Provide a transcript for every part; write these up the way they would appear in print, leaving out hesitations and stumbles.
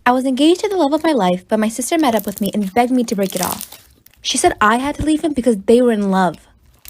I was engaged to the love of my life, but my sister met up with me and begged me to break it off. She said I had to leave him because they were in love,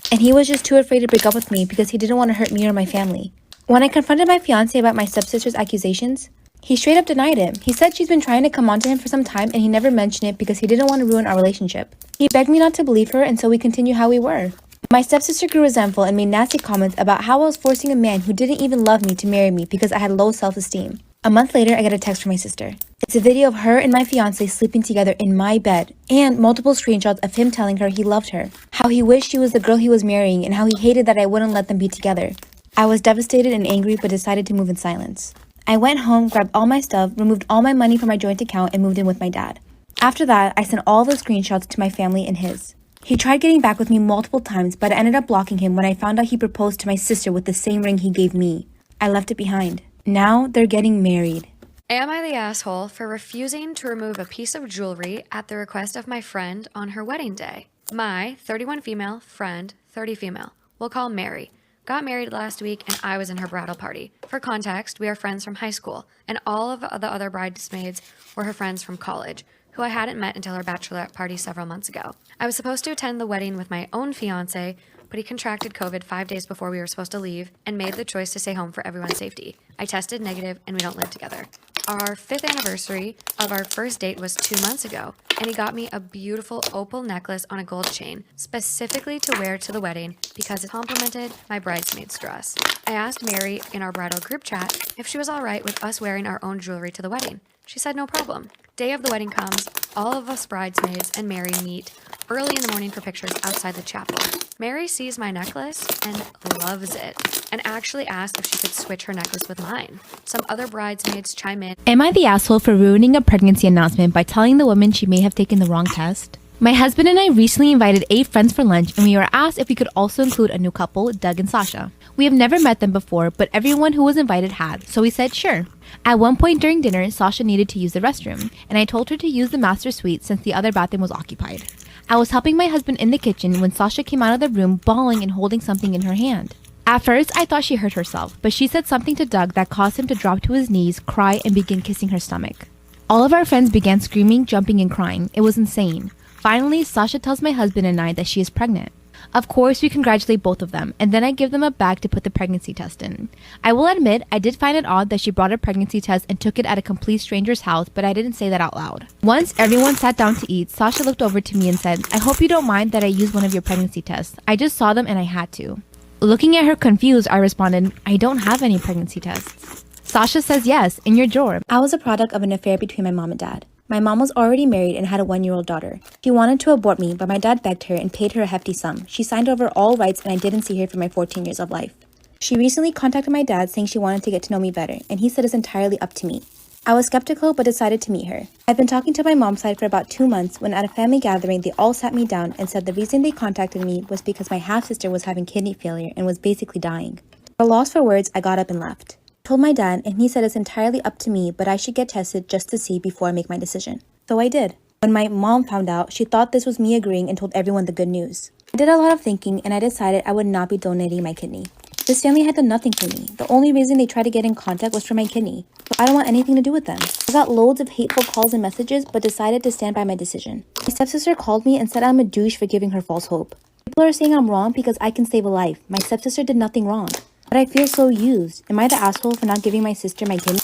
and he was just too afraid to break up with me because he didn't want to hurt me or my family. When I confronted my fiance about my stepsister's accusations, he straight up denied him. He said she's been trying to come on to him for some time and he never mentioned it because he didn't want to ruin our relationship. He begged me not to believe her, and so we continue how we were. My stepsister grew resentful and made nasty comments about how I was forcing a man who didn't even love me to marry me because I had low self-esteem. A month later, I get a text from my sister. It's a video of her and my fiance sleeping together in my bed, and multiple screenshots of him telling her he loved her, how he wished she was the girl he was marrying, and how he hated that I wouldn't let them be together. I was devastated and angry, but decided to move in silence. I went home, grabbed all my stuff, removed all my money from my joint account, and moved in with my dad. After that, I sent all the screenshots to my family and his. He tried getting back with me multiple times, but I ended up blocking him when I found out he proposed to my sister with the same ring he gave me. I left it behind. Now they're getting married. Am I the asshole for refusing to remove a piece of jewelry at the request of my friend on her wedding day? My 31 female friend, 30 female, we'll call Mary, got married last week and I was in her bridal party. For context, we are friends from high school, and all of the other bridesmaids were her friends from college, who I hadn't met until her bachelorette party several months ago. I was supposed to attend the wedding with my own fiance, but he contracted COVID 5 days before we were supposed to leave and made the choice to stay home for everyone's safety. I tested negative and we don't live together. Our 5th anniversary of our first date was 2 months ago, and he got me a beautiful opal necklace on a gold chain, specifically to wear to the wedding because it complemented my bridesmaid's dress. I asked Mary in our bridal group chat if she was all right with us wearing our own jewelry to the wedding. She said no problem. Day of the wedding comes, all of us bridesmaids and Mary meet early in the morning for pictures outside the chapel. Mary sees my necklace and loves it, and actually asked if she could switch her necklace with mine. Some other bridesmaids chime in. Am I the asshole for ruining a pregnancy announcement by telling the woman she may have taken the wrong test? My husband and I recently invited 8 friends for lunch, and we were asked if we could also include a new couple, Doug and Sasha. We have never met them before, but everyone who was invited had, so we said sure. At one point during dinner, Sasha needed to use the restroom, and I told her to use the master suite since the other bathroom was occupied. I was helping my husband in the kitchen when Sasha came out of the room bawling and holding something in her hand. At first, I thought she hurt herself, but she said something to Doug that caused him to drop to his knees, cry, and begin kissing her stomach. All of our friends began screaming, jumping, and crying. It was insane. Finally, Sasha tells my husband and I that she is pregnant. Of course, we congratulate both of them, and then I give them a bag to put the pregnancy test in. I will admit, I did find it odd that she brought a pregnancy test and took it at a complete stranger's house, but I didn't say that out loud. Once everyone sat down to eat, Sasha looked over to me and said, "I hope you don't mind that I used one of your pregnancy tests. I just saw them and I had to." Looking at her confused, I responded, "I don't have any pregnancy tests." Sasha says yes, in your drawer. I was a product of an affair between my mom and dad. My mom was already married and had a 1-year-old daughter. She wanted to abort me, but my dad begged her and paid her a hefty sum. She signed over all rights and I didn't see her for my 14 years of life. She recently contacted my dad saying she wanted to get to know me better, and he said it's entirely up to me. I was skeptical but decided to meet her. I've been talking to my mom's side for about 2 months when at a family gathering they all sat me down and said the reason they contacted me was because my half-sister was having kidney failure and was basically dying. At a loss for words, I got up and left. Told my dad, and he said it's entirely up to me, but I should get tested just to see before I make my decision. So I did. When my mom found out, she thought this was me agreeing and told everyone the good news. I did a lot of thinking and I decided I would not be donating my kidney. This family had done nothing for me. The only reason they tried to get in contact was for my kidney. So I don't want anything to do with them. I got loads of hateful calls and messages, but decided to stand by my decision. My stepsister called me and said I'm a douche for giving her false hope. People are saying I'm wrong because I can save a life. My stepsister did nothing wrong. But I feel so used. Am I the asshole for not giving my sister my kidney?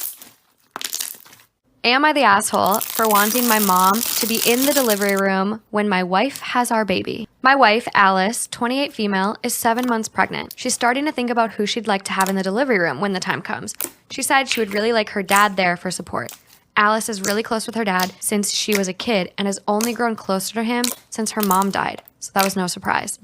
Am I the asshole for wanting my mom to be in the delivery room when my wife has our baby? My wife, Alice, 28 female, is 7 months pregnant. She's starting to think about who she'd like to have in the delivery room when the time comes. She said she would really like her dad there for support. Alice is really close with her dad since she was a kid and has only grown closer to him since her mom died, so that was no surprise.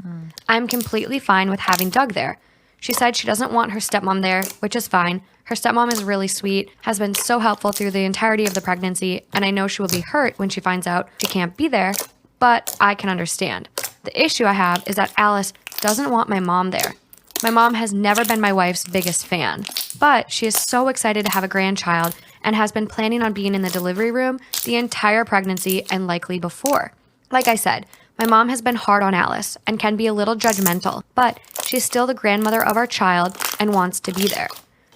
I'm completely fine with having Doug there. She said she doesn't want her stepmom there, which is fine. Her stepmom is really sweet, has been so helpful through the entirety of the pregnancy, and I know she will be hurt when she finds out she can't be there, but I can understand. The issue I have is that Alice doesn't want my mom there. My mom has never been my wife's biggest fan, but she is so excited to have a grandchild and has been planning on being in the delivery room the entire pregnancy and likely before. Like I said, my mom has been hard on Alice and can be a little judgmental, but she's still the grandmother of our child and wants to be there.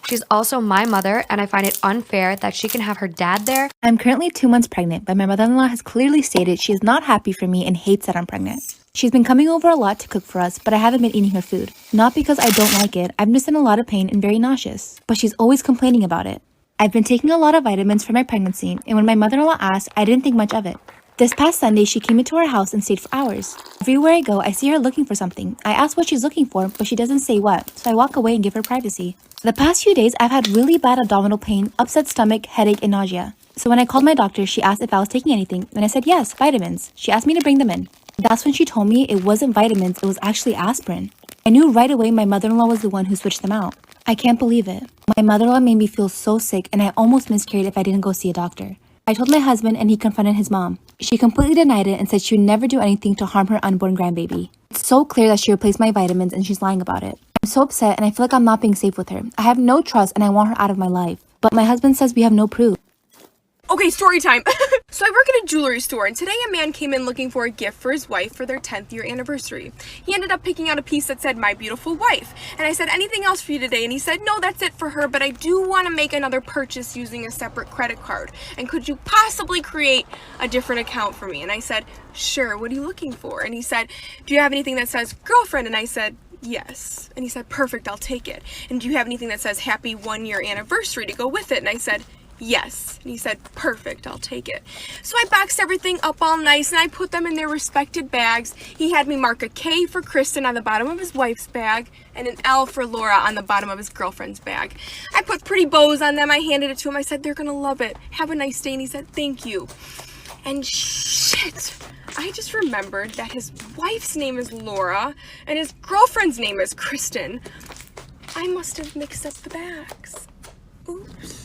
She's also my mother, and I find it unfair that she can have her dad there. I'm currently 2 months pregnant, but my mother-in-law has clearly stated she is not happy for me and hates that I'm pregnant. She's been coming over a lot to cook for us, but I haven't been eating her food. Not because I don't like it, I'm just in a lot of pain and very nauseous. But she's always complaining about it. I've been taking a lot of vitamins for my pregnancy, and when my mother-in-law asked, I didn't think much of it. This past Sunday, she came into our house and stayed for hours. Everywhere I go, I see her looking for something. I ask what she's looking for, but she doesn't say what, so I walk away and give her privacy. The past few days, I've had really bad abdominal pain, upset stomach, headache, and nausea. So when I called my doctor, she asked if I was taking anything, and I said yes, vitamins. She asked me to bring them in. That's when she told me it wasn't vitamins, it was actually aspirin. I knew right away my mother-in-law was the one who switched them out. I can't believe it. My mother-in-law made me feel so sick, and I almost miscarried if I didn't go see a doctor. I told my husband and he confronted his mom. She completely denied it and said she would never do anything to harm her unborn grandbaby. It's so clear that she replaced my vitamins and she's lying about it. I'm so upset and I feel like I'm not being safe with her. I have no trust and I want her out of my life. But my husband says we have no proof. Okay, story time. So I work at a jewelry store, and today a man came in looking for a gift for his wife for their 10th year anniversary. He ended up picking out a piece that said, "My beautiful wife." And I said, "Anything else for you today?" And he said, "No, that's it for her, but I do want to make another purchase using a separate credit card. And could you possibly create a different account for me?" And I said, "Sure, what are you looking for?" And he said, "Do you have anything that says girlfriend?" And I said, "Yes." And he said, "Perfect, I'll take it. And do you have anything that says happy 1 year anniversary to go with it?" And I said, "Yes." And he said, "Perfect, I'll take it." So I boxed everything up all nice and I put them in their respected bags. He had me mark a K for Kristen on the bottom of his wife's bag and an L for Laura on the bottom of his girlfriend's bag. I put pretty bows on them. I handed it to him. I said, "They're gonna love it. Have a nice day." And he said, "Thank you." And shit, I just remembered that his wife's name is Laura and his girlfriend's name is Kristen. I must have mixed up the bags. Oops.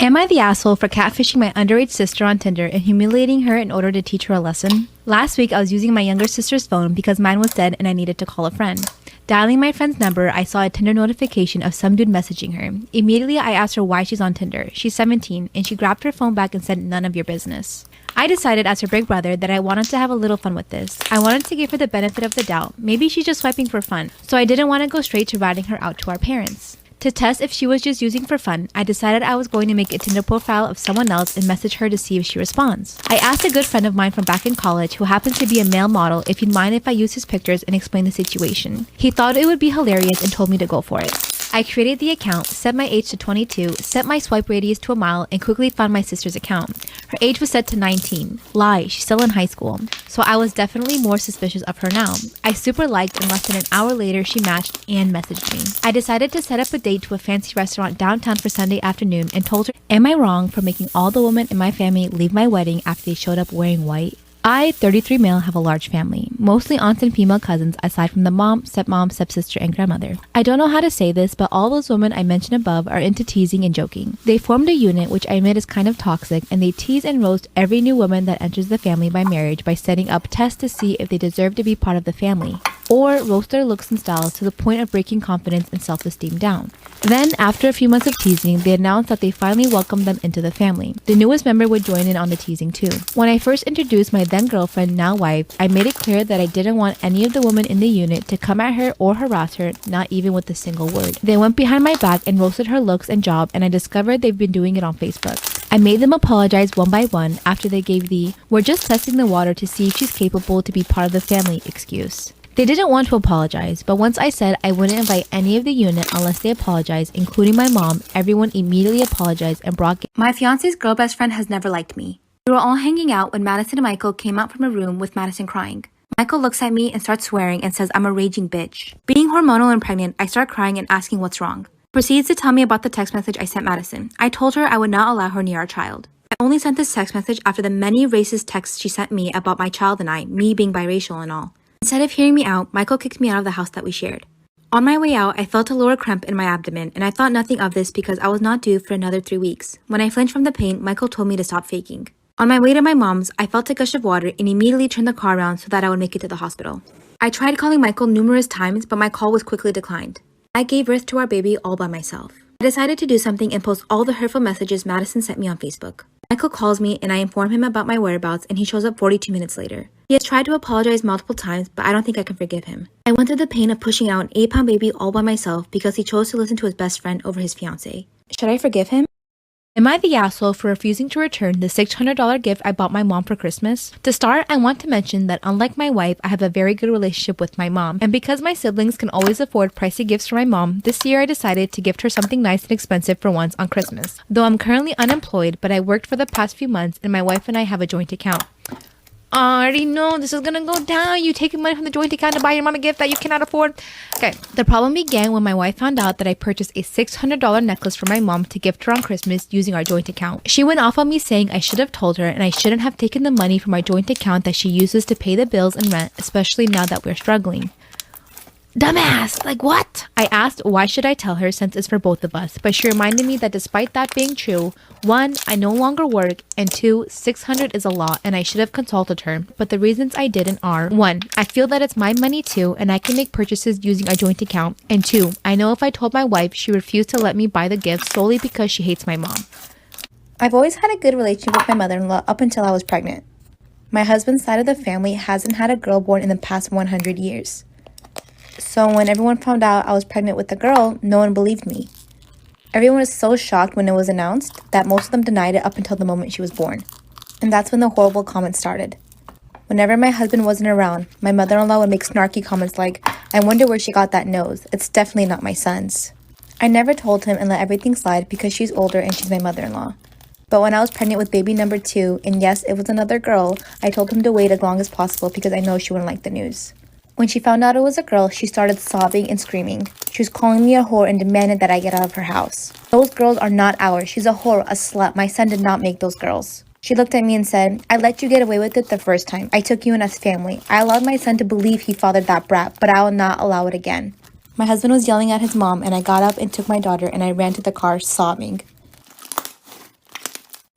Am I the asshole for catfishing my underage sister on Tinder and humiliating her in order to teach her a lesson? Last week, I was using my younger sister's phone because mine was dead and I needed to call a friend. Dialing my friend's number, I saw a Tinder notification of some dude messaging her. Immediately, I asked her why she's on Tinder. She's 17, and she grabbed her phone back and said, "None of your business." I decided as her big brother that I wanted to have a little fun with this. I wanted to give her the benefit of the doubt. Maybe she's just swiping for fun, so I didn't want to go straight to ratting her out to our parents. To test if she was just using for fun, I decided I was going to make a Tinder profile of someone else and message her to see if she responds. I asked a good friend of mine from back in college who happens to be a male model if he'd mind if I use his pictures and explain the situation. He thought it would be hilarious and told me to go for it. I created the account, set my age to 22, set my swipe radius to a mile, and quickly found my sister's account. Her age was set to 19. Lie, she's still in high school. So I was definitely more suspicious of her now. I super liked, and less than an hour later she matched and messaged me. I decided to set up a date to a fancy restaurant downtown for Sunday afternoon and told her, am I wrong for making all the women in my family leave my wedding after they showed up wearing white? I, 33 male, have a large family, mostly aunts and female cousins aside from the mom, stepmom, stepsister, and grandmother. I don't know how to say this, but all those women I mentioned above are into teasing and joking. They formed a unit, which I admit is kind of toxic, and they tease and roast every new woman that enters the family by marriage by setting up tests to see if they deserve to be part of the family, or roast their looks and styles to the point of breaking confidence and self-esteem down. Then, after a few months of teasing, they announced that they finally welcomed them into the family. The newest member would join in on the teasing too. When I first introduced my then girlfriend, now wife, I made it clear that I didn't want any of the women in the unit to come at her or harass her, not even with a single word. They went behind my back and roasted her looks and job, and I discovered they've been doing it on Facebook. I made them apologize one by one after they gave the "we're just testing the water to see if she's capable to be part of the family" excuse. They didn't want to apologize, but once I said I wouldn't invite any of the unit unless they apologized, including my mom, everyone immediately apologized and brought My fiance's girl best friend has never liked me. We were all hanging out when Madison and Michael came out from a room with Madison crying. Michael looks at me and starts swearing and says I'm a raging bitch. Being hormonal and pregnant, I start crying and asking what's wrong. Proceeds to tell me about the text message I sent Madison. I told her I would not allow her near our child. I only sent this text message after the many racist texts she sent me about my child and I, me being biracial and all. Instead of hearing me out, Michael kicked me out of the house that we shared. On my way out, I felt a lower cramp in my abdomen, and I thought nothing of this because I was not due for another 3 weeks. When I flinched from the pain, Michael told me to stop faking. On my way to my mom's, I felt a gush of water and immediately turned the car around so that I would make it to the hospital. I tried calling Michael numerous times, but my call was quickly declined. I gave birth to our baby all by myself. I decided to do something and post all the hurtful messages Madison sent me on Facebook. Michael calls me and I inform him about my whereabouts, and he shows up 42 minutes later. He has tried to apologize multiple times, but I don't think I can forgive him. I went through the pain of pushing out an 8-pound baby all by myself because he chose to listen to his best friend over his fiancée. Should I forgive him? Am I the asshole for refusing to return the $600 gift I bought my mom for Christmas? To start, I want to mention that unlike my wife, I have a very good relationship with my mom. And because my siblings can always afford pricey gifts for my mom, this year I decided to gift her something nice and expensive for once on Christmas. Though I'm currently unemployed, but I worked for the past few months and my wife and I have a joint account. I already know this is gonna go down. You taking money from the joint account to buy your mom a gift that you cannot afford. Okay, the problem began when my wife found out that I purchased a $600 necklace for my mom to gift her on Christmas using our joint account. She went off on me saying I should have told her and I shouldn't have taken the money from our joint account that she uses to pay the bills and rent, especially now that we're struggling. Dumbass! Like what? I asked why should I tell her since it's for both of us, but she reminded me that despite that being true, 1, I no longer work, and 2, $600 is a lot and I should have consulted her, but the reasons I didn't are 1, I feel that it's my money too and I can make purchases using our joint account, and 2, I know if I told my wife, she refused to let me buy the gift solely because she hates my mom. I've always had a good relationship with my mother-in-law up until I was pregnant. My husband's side of the family hasn't had a girl born in the past 100 years. So when everyone found out I was pregnant with a girl, no one believed me. Everyone was so shocked when it was announced that most of them denied it up until the moment she was born. And that's when the horrible comments started. Whenever my husband wasn't around, my mother-in-law would make snarky comments like, I wonder where she got that nose. It's definitely not my son's. I never told him and let everything slide because she's older and she's my mother-in-law. But when I was pregnant with baby number 2, and yes, it was another girl, I told him to wait as long as possible because I know she wouldn't like the news. When she found out it was a girl, she started sobbing and screaming. She was calling me a whore and demanded that I get out of her house. Those girls are not ours. She's a whore, a slut. My son did not make those girls. She looked at me and said, I let you get away with it the first time. I took you in as family. I allowed my son to believe he fathered that brat, but I will not allow it again. My husband was yelling at his mom, and I got up and took my daughter and I ran to the car sobbing.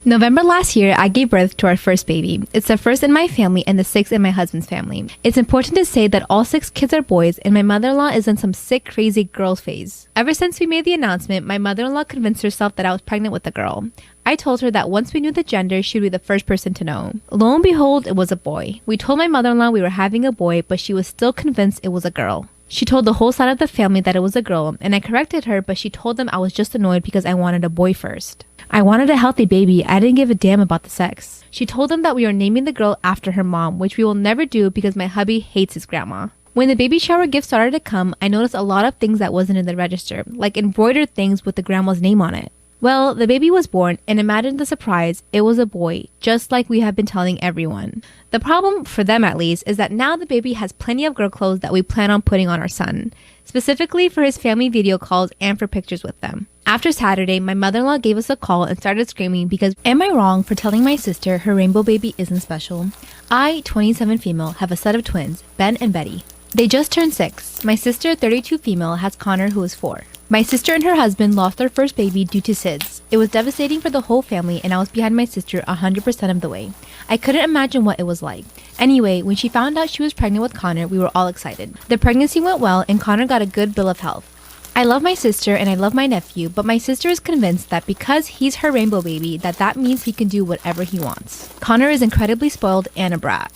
November last year, I gave birth to our first baby. It's the first in my family and the 6th in my husband's family. It's important to say that all 6 kids are boys and my mother-in-law is in some sick, crazy girl phase. Ever since we made the announcement, my mother-in-law convinced herself that I was pregnant with a girl. I told her that once we knew the gender, she'd be the first person to know. Lo and behold, it was a boy. We told my mother-in-law we were having a boy, but she was still convinced it was a girl. She told the whole side of the family that it was a girl, and I corrected her, but she told them I was just annoyed because I wanted a boy first. I wanted a healthy baby. I didn't give a damn about the sex. She told them that we are naming the girl after her mom, which we will never do because my hubby hates his grandma. When the baby shower gift started to come, I noticed a lot of things that wasn't in the register, like embroidered things with the grandma's name on it. Well, the baby was born, and imagine the surprise, it was a boy, just like we have been telling everyone. The problem, for them at least, is that now the baby has plenty of girl clothes that we plan on putting on our son, specifically for his family video calls and for pictures with them. After Saturday, my mother-in-law gave us a call and started screaming because am I wrong for telling my sister her rainbow baby isn't special? I, 27 female, have a set of twins, Ben and Betty. They just turned 6. My sister, 32 female, has Connor, who is 4. My sister and her husband lost their first baby due to SIDS. It was devastating for the whole family and I was behind my sister 100% of the way. I couldn't imagine what it was like. Anyway, when she found out she was pregnant with Connor, we were all excited. The pregnancy went well and Connor got a good bill of health. I love my sister and I love my nephew, but my sister is convinced that because he's her rainbow baby, that means he can do whatever he wants. Connor is incredibly spoiled and a brat.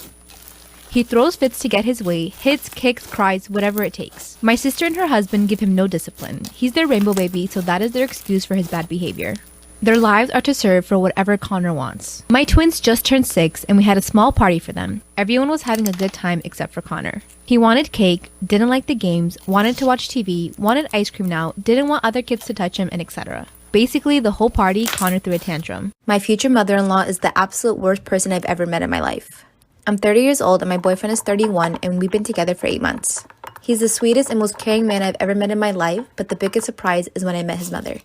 He throws fits to get his way, hits, kicks, cries, whatever it takes. My sister and her husband give him no discipline. He's their rainbow baby, so that is their excuse for his bad behavior. Their lives are to serve for whatever Connor wants. My twins just turned 6 and we had a small party for them. Everyone was having a good time except for Connor. He wanted cake, didn't like the games, wanted to watch TV, wanted ice cream now, didn't want other kids to touch him, and etc. Basically, the whole party, Connor threw a tantrum. My future mother-in-law is the absolute worst person I've ever met in my life. I'm 30 years old and my boyfriend is 31 and we've been together for 8 months. He's the sweetest and most caring man I've ever met in my life, but the biggest surprise is when I met his mother.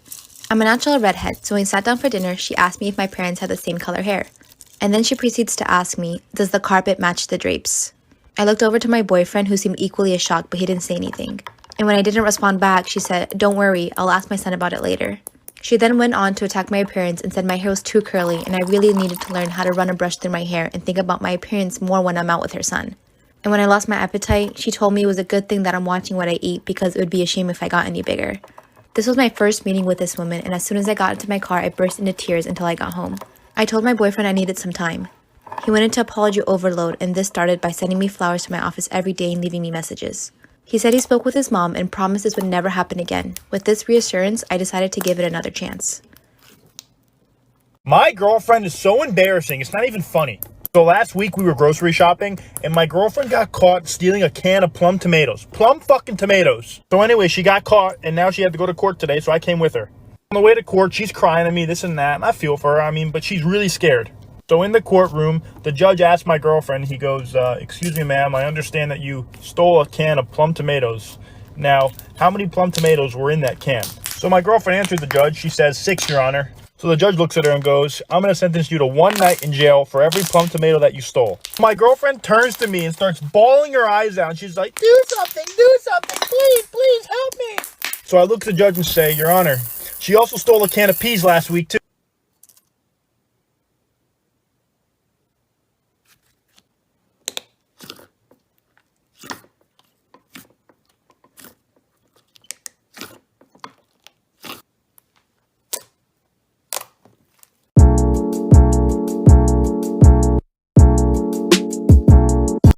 I'm a natural redhead, so when we sat down for dinner, she asked me if my parents had the same color hair. And then she proceeds to ask me, does the carpet match the drapes? I looked over to my boyfriend who seemed equally as shocked, but he didn't say anything. And when I didn't respond back, she said, don't worry, I'll ask my son about it later. She then went on to attack my appearance and said my hair was too curly and I really needed to learn how to run a brush through my hair and think about my appearance more when I'm out with her son. And when I lost my appetite, she told me it was a good thing that I'm watching what I eat because it would be a shame if I got any bigger. This was my first meeting with this woman, and as soon as I got into my car, I burst into tears until I got home. I told my boyfriend I needed some time. He went into apology overload, and this started by sending me flowers to my office every day and leaving me messages. He said he spoke with his mom and promised this would never happen again. With this reassurance, I decided to give it another chance. My girlfriend is so embarrassing, it's not even funny. So last week we were grocery shopping and my girlfriend got caught stealing a can of plum tomatoes. Plum fucking tomatoes. So anyway, she got caught and now she had to go to court today, so I came with her. On the way to court, she's crying at me, this and that, and I feel for her, but she's really scared. So in the courtroom, the judge asked my girlfriend, he goes, excuse me, ma'am, I understand that you stole a can of plum tomatoes. Now, how many plum tomatoes were in that can? So my girlfriend answered the judge, she says, 6, Your Honor. So the judge looks at her and goes, I'm going to sentence you to 1 night in jail for every plum tomato that you stole. My girlfriend turns to me and starts bawling her eyes out. She's like, do something, please help me. So I look at the judge and say, Your Honor, she also stole a can of peas last week too.